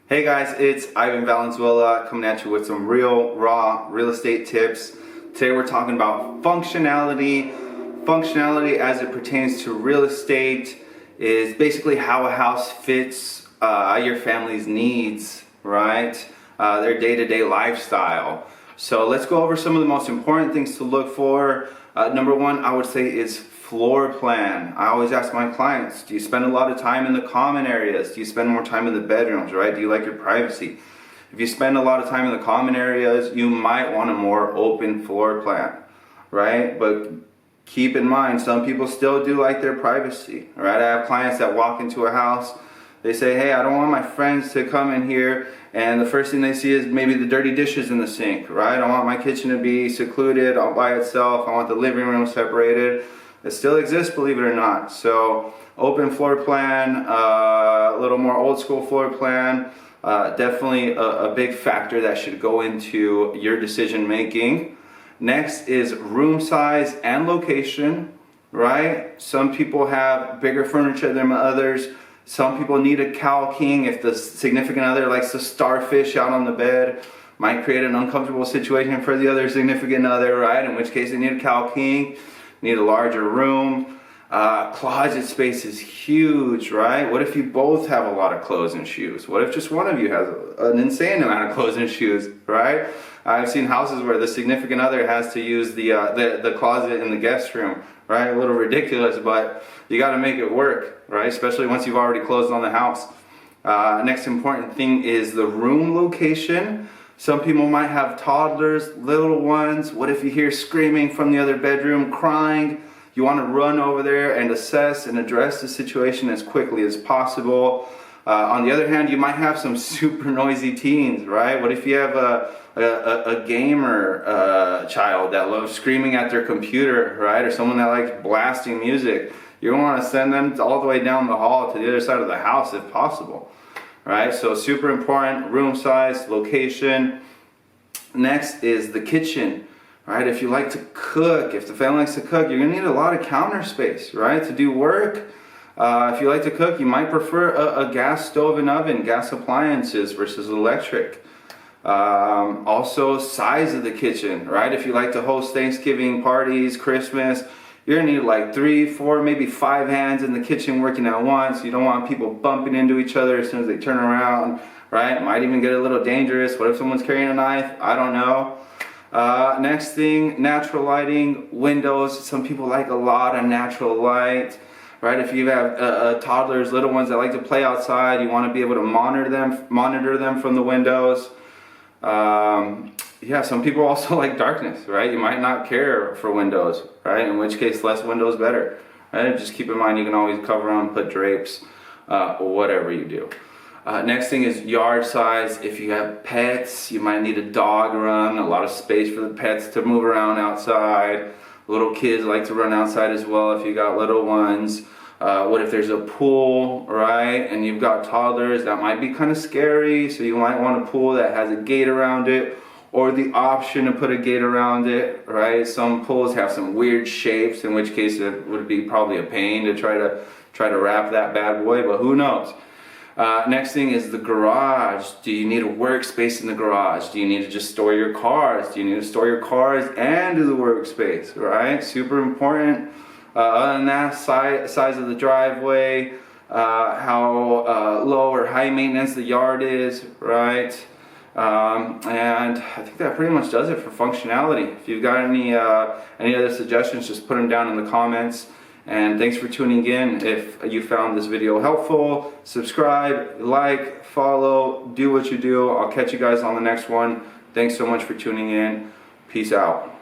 Hey guys, it's Ivan Valenzuela coming at you with some real, raw real estate tips. Today we're talking about functionality. Functionality as it pertains to real estate is basically how a house fits your family's needs, right? Their day-to-day lifestyle. So let's go over some of the most important things to look for. Number one, I would say, is floor plan. I always ask my clients, do you spend a lot of time in the common areas? Do you spend more time in the bedrooms, right? Do you like your privacy? If you spend a lot of time in the common areas, you might want a more open floor plan, right? But keep in mind, some people still do like their privacy, right? I have clients that walk into a house, they say, hey, I don't want my friends to come in here and the first thing they see is maybe the dirty dishes in the sink, right? I want my kitchen to be secluded all by itself. I want the living room separated. It still exists, believe it or not. So open floor plan, a little more old school floor plan, definitely a big factor that should go into your decision making. Next is room size and location, right? Some people have bigger furniture than others. Some people need a cow king. If the significant other likes to starfish out on the bed, might create an uncomfortable situation for the other significant other, right? In which case they need a cow king. Need a larger room. Closet space is huge, right? What if you both have a lot of clothes and shoes? What if just one of you has an insane amount of clothes and shoes, right? I've seen houses where the significant other has to use the closet in the guest room, right? A little ridiculous, but you got to make it work, right? Especially once you've already closed on the house. Next important thing is the room location. Some people might have toddlers, little ones. What if you hear screaming from the other bedroom, crying? You want to run over there and assess and address the situation as quickly as possible. On the other hand, you might have some super noisy teens, right? What if you have a gamer child that loves screaming at their computer, right? Or someone that likes blasting music. You want to send them all the way down the hall to the other side of the house if possible. Right, so super important, room size, location. Next is the kitchen, right? If you like to cook, if the family likes to cook, you're gonna need a lot of counter space, right? To do work. If you like to cook, you might prefer a gas stove and oven, gas appliances versus electric. Also, size of the kitchen, right? If you like to host Thanksgiving parties, Christmas, you're gonna need like 3, 4, maybe 5 hands in the kitchen working at once. You don't want people bumping into each other as soon as they turn around, right? Might even get a little dangerous. What if someone's carrying a knife? I don't know. Next thing, natural lighting, windows. Some people like a lot of natural light, right? If you have toddlers, little ones that like to play outside, you want to be able to monitor them from the windows. Yeah, some people also like darkness, right? You might not care for windows, right? In which case, less windows better, right? Just keep in mind you can always cover them, put drapes, whatever you do. Next thing is yard size. If you have pets, you might need a dog run, a lot of space for the pets to move around outside. Little kids like to run outside as well if you got little ones. What if there's a pool, right? And you've got toddlers, that might be kind of scary. So you might want a pool that has a gate around it, or the option to put a gate around it, right? Some pools have some weird shapes, in which case it would be probably a pain to try to wrap that bad boy, but who knows? Next thing is the garage. Do you need a workspace in the garage? Do you need to just store your cars? Do you need to store your cars and do the workspace, right? Super important. Other than that, size of the driveway, how low or high maintenance the yard is, right? And I think that pretty much does it for functionality. If you've got any other suggestions, just put them down in the comments. And thanks for tuning in. If you found this video helpful, subscribe, like, follow, do what you do. I'll catch you guys on the next one. Thanks so much for tuning in. Peace out.